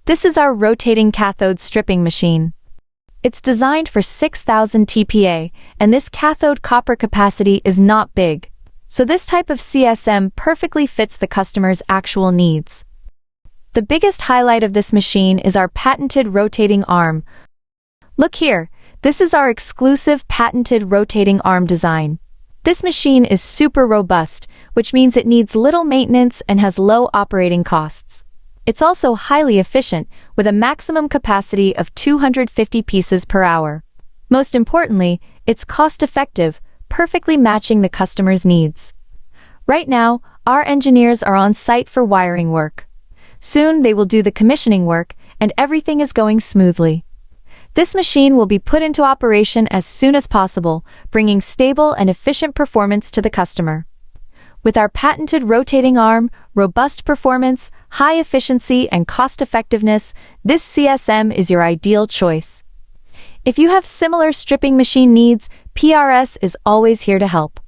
This is our rotating cathode stripping machine. It's designed for 6,000 TPa, and this cathode copper capacity is not big, so this type of CSM perfectly fits the customer's actual needs. The biggest highlight of this machine is our patented rotating arm. Look here, this is our exclusive patented rotating arm design. This machine is super robust, which means it needs little maintenance and has low operating costs. It's also highly efficient, with a maximum capacity of 250 pieces per hour. Most importantly, it's cost-effective, perfectly matching the customer's needs. Right now, our engineers are on site for wiring work. Soon they will do the commissioning work, and everything is going smoothly. This machine will be put into operation as soon as possible, bringing stable and efficient performance to the customer. With our patented rotating arm, robust performance, high efficiency, and cost-effectiveness, this CSM is your ideal choice. If you have similar stripping machine needs, PRS is always here to help.